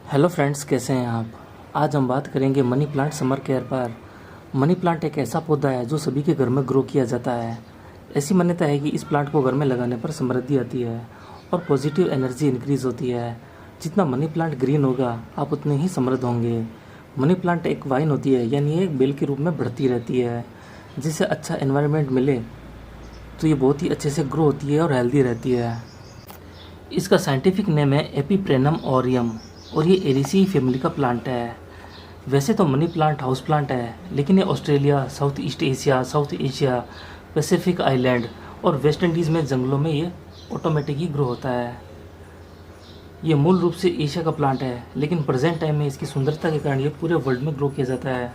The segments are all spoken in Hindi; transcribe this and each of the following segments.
हेलो फ्रेंड्स, कैसे हैं आप। आज हम बात करेंगे मनी प्लांट समर केयर पर। मनी प्लांट एक ऐसा पौधा है जो सभी के घर में ग्रो किया जाता है। ऐसी मान्यता है कि इस प्लांट को घर में लगाने पर समृद्धि आती है और पॉजिटिव एनर्जी इंक्रीज होती है। जितना मनी प्लांट ग्रीन होगा आप उतने ही समृद्ध होंगे। मनी प्लांट एक वाइन होती है, यानी एक बेल के रूप में बढ़ती रहती है। जिससे अच्छा एनवायरनमेंट मिले तो ये बहुत ही अच्छे से ग्रो होती है और हेल्दी रहती है। इसका साइंटिफिक नेम है एपीप्रेनम ऑरियम और ये एरिसी फैमिली का प्लांट है। वैसे तो मनी प्लांट हाउस प्लांट है, लेकिन ये Australia, south east Asia, south Asia, Pacific island और वेस्ट इंडीज़ में जंगलों में ये ऑटोमेटिक ही ग्रो होता है। ये मूल रूप से एशिया का प्लांट है, लेकिन प्रेजेंट टाइम में इसकी सुंदरता के कारण ये पूरे वर्ल्ड में ग्रो किया जाता है।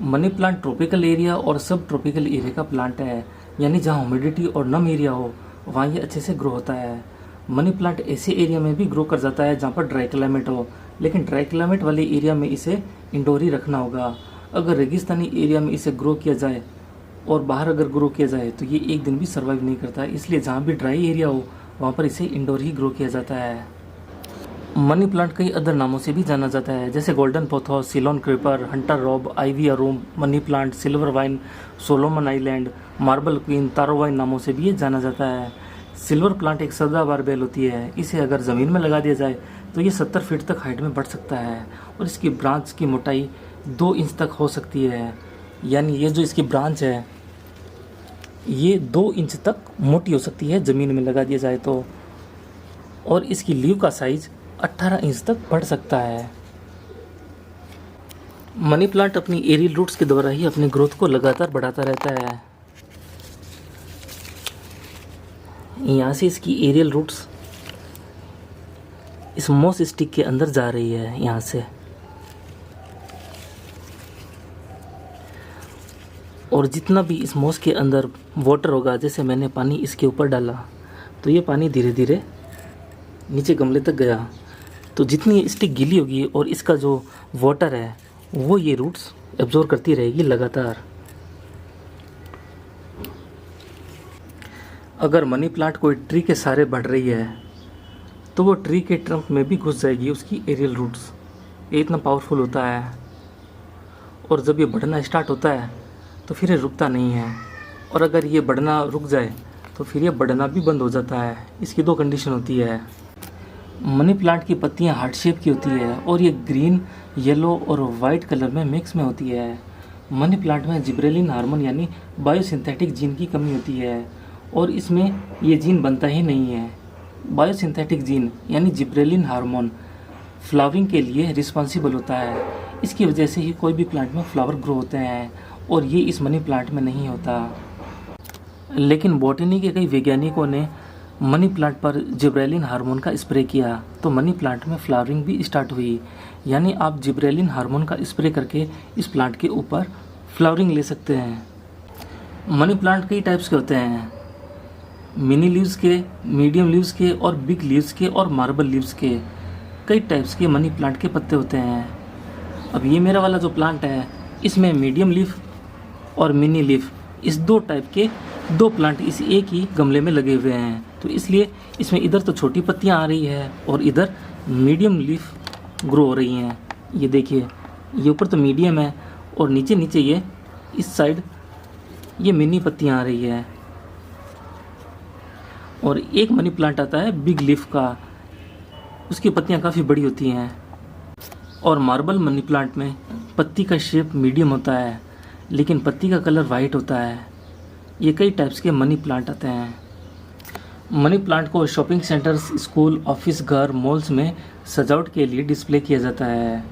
मनी प्लांट ट्रॉपिकल एरिया और सब ट्रॉपिकल एरिया का प्लांट है, यानी जहाँ ह्यूमिडिटी और नम एरिया हो वहाँ ये अच्छे से ग्रो होता है। मनी प्लांट ऐसे एरिया में भी ग्रो कर जाता है जहाँ पर ड्राई क्लाइमेट हो, लेकिन ड्राई क्लाइमेट वाले एरिया में इसे इंडोर ही रखना होगा। अगर रेगिस्तानी एरिया में इसे ग्रो किया जाए और बाहर अगर ग्रो किया जाए तो ये एक दिन भी सर्वाइव नहीं करता है। इसलिए जहाँ भी ड्राई एरिया हो वहाँ पर इसे इंडोर ही ग्रो किया जाता है। मनी प्लांट कई अदर नामों से भी जाना जाता है, जैसे golden pothos, Ceylon creeper, hunter robe, ivy arum, money plant, silver vine, Solomon island, marble queen, taro vine नामों से भी ये जाना जाता है। सिल्वर प्लांट एक सदाबहार बेल होती है। इसे अगर ज़मीन में लगा दिया जाए तो ये 70 फीट तक हाइट में बढ़ सकता है और इसकी ब्रांच की मोटाई 2 इंच तक हो सकती है। यानी ये जो इसकी ब्रांच है ये 2 इंच तक मोटी हो सकती है ज़मीन में लगा दिया जाए तो। और इसकी लीव का साइज 18 इंच तक बढ़ सकता है। मनी प्लांट अपनी एरियल रूट्स के द्वारा ही अपनी ग्रोथ को लगातार बढ़ाता रहता है। यहाँ से इसकी एरियल रूट्स इस मोस स्टिक के अंदर जा रही है यहाँ से, और जितना भी इस मोस के अंदर वाटर होगा, जैसे मैंने पानी इसके ऊपर डाला तो ये पानी धीरे धीरे नीचे गमले तक गया, तो जितनी स्टिक गीली होगी और इसका जो वाटर है वो ये रूट्स एब्जॉर्ब करती रहेगी लगातार। अगर मनी प्लांट कोई ट्री के सहारे बढ़ रही है तो वो ट्री के ट्रंक में भी घुस जाएगी उसकी एरियल रूट्स। ये इतना पावरफुल होता है, और जब ये बढ़ना स्टार्ट होता है तो फिर ये रुकता नहीं है, और अगर ये बढ़ना रुक जाए तो फिर ये बढ़ना भी बंद हो जाता है। इसकी 2 कंडीशन होती है। मनी प्लांट की पत्तियां हार्ट शेप की होती है और ये ग्रीन, येलो और वाइट कलर में मिक्स में होती है। मनी प्लांट में जिब्रेलिन हार्मोन यानी बायोसिंथेटिक जीन की कमी होती है और इसमें ये जीन बनता ही नहीं है। बायोसिंथेटिक जीन यानी जिब्रेलिन हार्मोन फ्लावरिंग के लिए रिस्पॉन्सिबल होता है। इसकी वजह से ही कोई भी प्लांट में फ्लावर ग्रो होते हैं, और ये इस मनी प्लांट में नहीं होता। लेकिन बॉटनी के कई वैज्ञानिकों ने मनी प्लांट पर जिब्रेलिन हार्मोन का स्प्रे किया तो मनी प्लांट में फ्लावरिंग भी स्टार्ट हुई। यानी आप जिब्रेलिन हार्मोन का स्प्रे करके इस प्लांट के ऊपर फ्लावरिंग ले सकते हैं। मनी प्लांट कई टाइप्स के होते हैं, मिनी लीव्स के, मीडियम लीव्स के और बिग लीव्स के और मार्बल लीव्स के। कई टाइप्स के मनी प्लांट के पत्ते होते हैं। अब ये मेरा वाला जो प्लांट है इसमें मीडियम लीफ और मिनी लीफ, इस 2 टाइप के 2 प्लांट इस एक ही गमले में लगे हुए हैं, तो इसलिए इसमें इधर तो छोटी पत्तियां आ रही है और इधर मीडियम लीफ ग्रो हो रही हैं। ये देखिए, ये ऊपर तो मीडियम है और नीचे नीचे ये इस साइड ये मिनी पत्तियां आ रही है। और एक मनी प्लांट आता है बिग लीफ का, उसकी पत्तियां काफ़ी बड़ी होती हैं। और मार्बल मनी प्लांट में पत्ती का शेप मीडियम होता है, लेकिन पत्ती का कलर वाइट होता है। ये कई टाइप्स के मनी प्लांट आते हैं। मनी प्लांट को शॉपिंग सेंटर्स, स्कूल, ऑफिस, घर, मॉल्स में सजावट के लिए डिस्प्ले किया जाता है।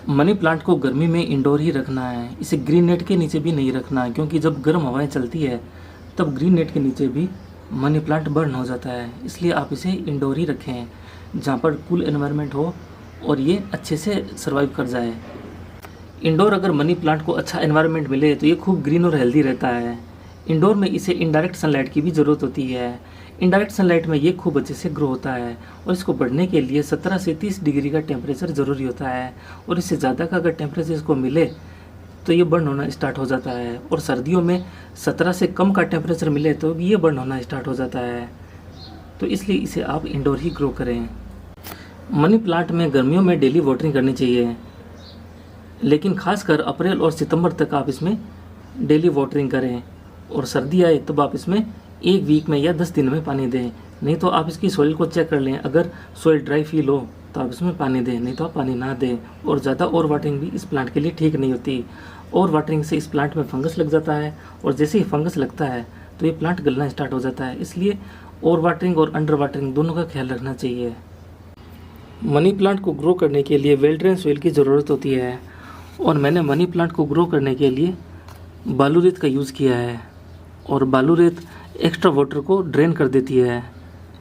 मनी प्लांट को गर्मी में इंडोर ही रखना है, इसे ग्रीन नेट के नीचे भी नहीं रखना है, क्योंकि जब गर्म हवाएं चलती है तब ग्रीन नेट के नीचे भी मनी प्लांट बर्न हो जाता है। इसलिए आप इसे इंडोर ही रखें जहाँ पर कूल एनवायरनमेंट हो और ये अच्छे से सर्वाइव कर जाए। इंडोर अगर मनी प्लांट को अच्छा एनवायरनमेंट मिले तो ये खूब ग्रीन और हेल्दी रहता है। इंडोर में इसे इनडायरेक्ट सनलाइट की भी ज़रूरत होती है। इनडायरेक्ट सनलाइट में ये खूब अच्छे से ग्रो होता है और इसको बढ़ने के लिए 17 से 30 डिग्री का टेम्परेचर ज़रूरी होता है, और इससे ज़्यादा का अगर टेम्परेचर इसको मिले तो ये बर्न होना स्टार्ट हो जाता है। और सर्दियों में 17 से कम का टेम्परेचर मिले तो ये बर्न होना स्टार्ट हो जाता है। तो इसलिए इसे आप इंडोर ही ग्रो करें। मनी प्लांट में गर्मियों में डेली वाटरिंग करनी चाहिए, लेकिन खासकर अप्रैल और सितंबर तक आप इसमें डेली वाटरिंग करें, और सर्दी आए तब आप इसमें 1 वीक में या 10 दिन में पानी दें। नहीं तो आप इसकी सॉइल को चेक कर लें, अगर सॉइल ड्राई फील हो तो आप इसमें पानी दें, नहीं तो आप पानी ना दें। और ज़्यादा ओवर वाटरिंग भी इस प्लांट के लिए ठीक नहीं होती। ओवर वाटरिंग से इस प्लांट में फंगस लग जाता है, और जैसे ही फंगस लगता है तो ये प्लांट गलना स्टार्ट हो जाता है। इसलिए ओवर वाटरिंग और अंडर वाटरिंग दोनों का ख्याल रखना चाहिए। मनी प्लांट को ग्रो करने के लिए वेल ड्रेन सॉइल की ज़रूरत होती है, और मैंने मनी प्लांट को ग्रो करने के लिए बालू रेत का यूज़ किया है। और बालू रेत एक्स्ट्रा वाटर को ड्रेन कर देती है,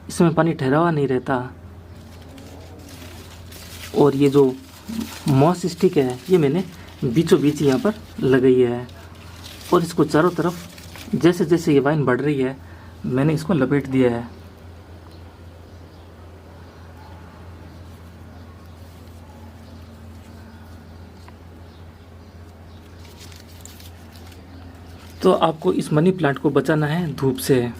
इसमें पानी ठहरा हुआ नहीं रहता। और ये जो मॉस स्टिक है ये मैंने बीचों बीच यहाँ पर लगाई है, और इसको चारों तरफ जैसे जैसे ये वाइन बढ़ रही है मैंने इसको लपेट दिया है। तो आपको इस मनी प्लांट को बचाना है धूप से,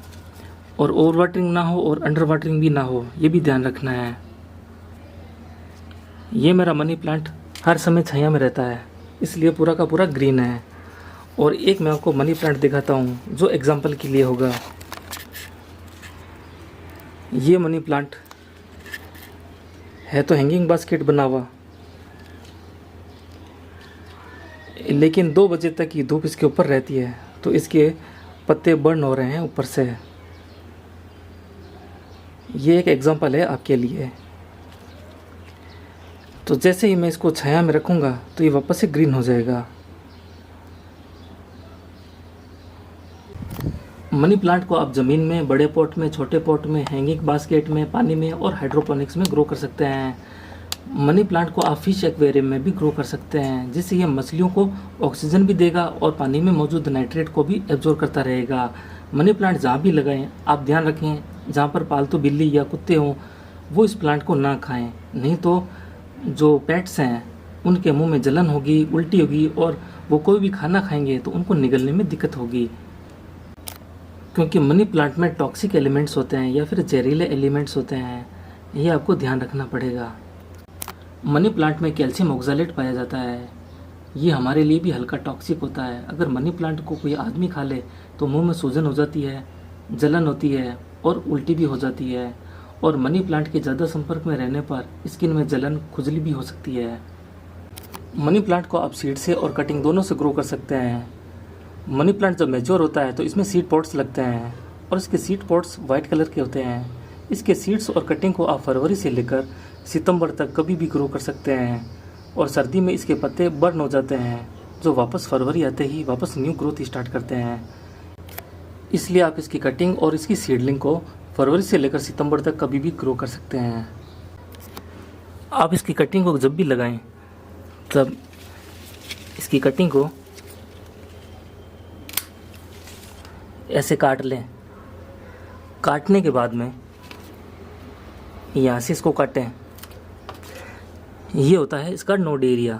और ओवर वाटरिंग ना हो और अंडर वाटरिंग भी ना हो, ये भी ध्यान रखना है। ये मेरा मनी प्लांट हर समय छाया में रहता है, इसलिए पूरा का पूरा ग्रीन है। और एक मैं आपको मनी प्लांट दिखाता हूँ जो एग्जाम्पल के लिए होगा। ये मनी प्लांट है तो हैंगिंग बास्केट बना हुआ, लेकिन 2 बजे तक की धूप इसके ऊपर रहती है तो इसके पत्ते बर्न हो रहे हैं ऊपर से। ये एक एग्जांपल है आपके लिए। तो जैसे ही मैं इसको छाया में रखूँगा तो ये वापस से ग्रीन हो जाएगा। मनी प्लांट को आप ज़मीन में, बड़े पॉट में, छोटे पॉट में, हैंगिंग बास्केट में, पानी में और हाइड्रोपोनिक्स में ग्रो कर सकते हैं। मनी प्लांट को आप फिश एक्वेरियम में भी ग्रो कर सकते हैं, जिससे ये मछलियों को ऑक्सीजन भी देगा और पानी में मौजूद नाइट्रेट को भी एब्जॉर्ब करता रहेगा। मनी प्लांट जहाँ भी लगाएं आप ध्यान रखें जहाँ पर पालतू बिल्ली या कुत्ते हों वो इस प्लांट को ना खाएं, नहीं तो जो पेट्स हैं उनके मुंह में जलन होगी, उल्टी होगी, और वो कोई भी खाना खाएंगे तो उनको निगलने में दिक्कत होगी। क्योंकि मनी प्लांट में टॉक्सिक एलिमेंट्स होते हैं या फिर जहरीले एलिमेंट्स होते हैं, ये आपको ध्यान रखना पड़ेगा। मनी प्लांट में कैल्शियम ऑक्सैलेट पाया जाता है, ये हमारे लिए भी हल्का टॉक्सिक होता है। अगर मनी प्लांट को कोई आदमी खा ले तो मुंह में सूजन हो जाती है, जलन होती है और उल्टी भी हो जाती है। और मनी प्लांट के ज़्यादा संपर्क में रहने पर स्किन में जलन, खुजली भी हो सकती है। मनी प्लांट को आप सीड से और कटिंग दोनों से ग्रो कर सकते हैं। मनी प्लांट जब मैच्योर होता है तो इसमें सीड पॉट्स लगते हैं, और इसके सीड पॉट्स वाइट कलर के होते हैं। इसके सीड्स और कटिंग को आप फरवरी से लेकर सितंबर तक कभी भी ग्रो कर सकते हैं, और सर्दी में इसके पत्ते बर्न हो जाते हैं, जो वापस फरवरी आते ही वापस न्यू ग्रोथ स्टार्ट करते हैं। इसलिए आप इसकी कटिंग और इसकी सीडलिंग को फरवरी से लेकर सितंबर तक कभी भी ग्रो कर सकते हैं। आप इसकी कटिंग को जब भी लगाएं तब इसकी कटिंग को ऐसे काट लें। काटने के बाद में यहाँ से इसको काटें। ये होता है इसका नोड एरिया,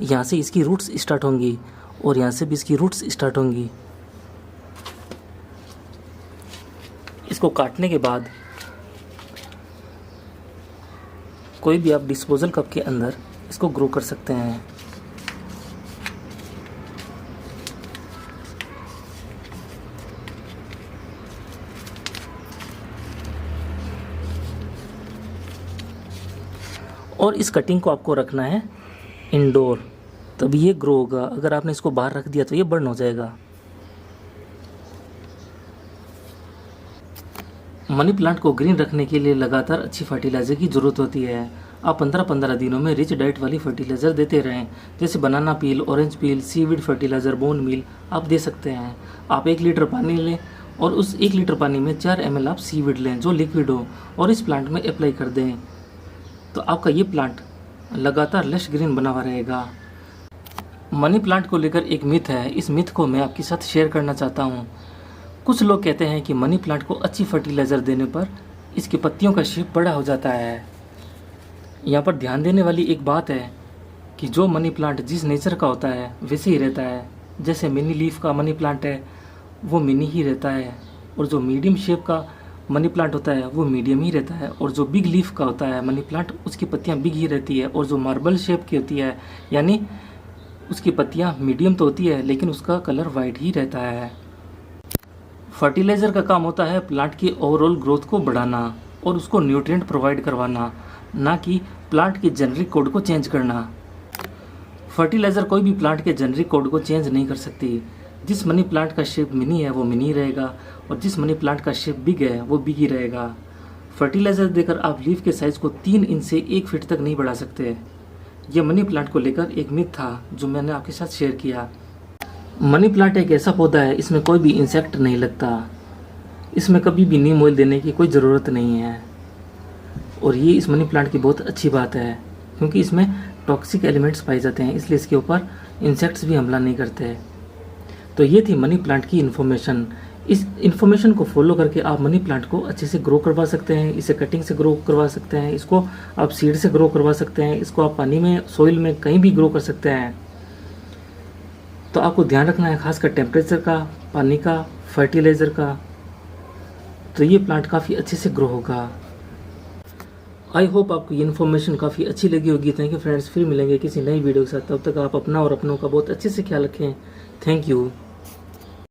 यहाँ से इसकी रूट्स स्टार्ट होंगी और यहाँ से भी इसकी रूट्स स्टार्ट होंगी। इसको काटने के बाद कोई भी आप डिस्पोजल कप के अंदर इसको ग्रो कर सकते हैं। और इस कटिंग को आपको रखना है इंडोर, तभी ये ग्रो होगा। अगर आपने इसको बाहर रख दिया तो ये बर्न हो जाएगा। मनी प्लांट को ग्रीन रखने के लिए लगातार अच्छी फर्टिलाइज़र की ज़रूरत होती है। आप 15-15 दिनों में रिच डाइट वाली फर्टिलाइज़र देते रहें, जैसे banana peel, orange peel, seaweed fertilizer, bone meal आप दे सकते हैं। आप 1 लीटर पानी लें और उस 1 लीटर पानी में 4 ml आप सीवीड लें जो लिक्विड हो, और इस प्लांट में अप्लाई कर दें, तो आपका ये प्लांट लगातार लश ग्रीन बना हुआ रहेगा। मनी प्लांट को लेकर एक मिथ है, इस मिथ को मैं आपके साथ शेयर करना चाहता हूँ। कुछ लोग कहते हैं कि मनी प्लांट को अच्छी फर्टिलाइज़र देने पर इसकी पत्तियों का शेप बड़ा हो जाता है। यहाँ पर ध्यान देने वाली एक बात है कि जो मनी प्लांट जिस नेचर का होता है वैसे ही रहता है। जैसे मिनी लीफ का मनी प्लांट है वो मिनी ही रहता है, और जो मीडियम शेप का मनी प्लांट होता है वो मीडियम ही रहता है, और जो बिग लीफ का होता है मनी प्लांट उसकी पत्तियां बिग ही रहती है, और जो मार्बल शेप की होती है यानी उसकी पत्तियां मीडियम तो होती है लेकिन उसका कलर वाइट ही रहता है। फर्टिलाइज़र का काम होता है प्लांट की ओवरऑल ग्रोथ को बढ़ाना और उसको न्यूट्रिएंट प्रोवाइड करवाना, ना कि प्लांट के जेनेरिक कोड को चेंज करना। फर्टिलाइज़र कोई भी प्लांट के जेनेरिक कोड को चेंज नहीं कर सकती। जिस मनी प्लांट का शेप मिनी है वो मिनी रहेगा, और जिस मनी प्लांट का शेप बिग है वो बिग ही रहेगा। फर्टिलाइज़र देकर आप लीफ के साइज़ को 3 इंच से 1 फीट तक नहीं बढ़ा सकते। यह मनी प्लांट को लेकर एक मिथ था जो मैंने आपके साथ शेयर किया। मनी प्लांट एक ऐसा पौधा है, इसमें कोई भी इंसेक्ट नहीं लगता, इसमें कभी भी नीम ऑयल देने की कोई ज़रूरत नहीं है, और ये इस मनी प्लांट की बहुत अच्छी बात है क्योंकि इसमें टॉक्सिक एलिमेंट्स पाए जाते हैं, इसलिए इसके ऊपर इंसेक्ट्स भी हमला नहीं करते। तो ये थी मनी प्लांट की इन्फॉर्मेशन। इस इन्फॉर्मेशन को फॉलो करके आप मनी प्लांट को अच्छे से ग्रो करवा सकते हैं, इसे कटिंग से ग्रो करवा सकते हैं, इसको आप सीड से ग्रो करवा सकते हैं, इसको आप पानी में, सॉइल में कहीं भी ग्रो कर सकते हैं। तो आपको ध्यान रखना है खासकर टेम्परेचर का, पानी का, फर्टिलाइज़र का, तो ये प्लांट काफ़ी अच्छे से ग्रो होगा। आई होप आपको ये इन्फॉर्मेशन काफ़ी अच्छी लगी होगी। थैंक यू फ्रेंड्स, फिर मिलेंगे किसी नई वीडियो के साथ। तब तक आप अपना और अपनों का बहुत अच्छे से ख्याल रखें। Thank you.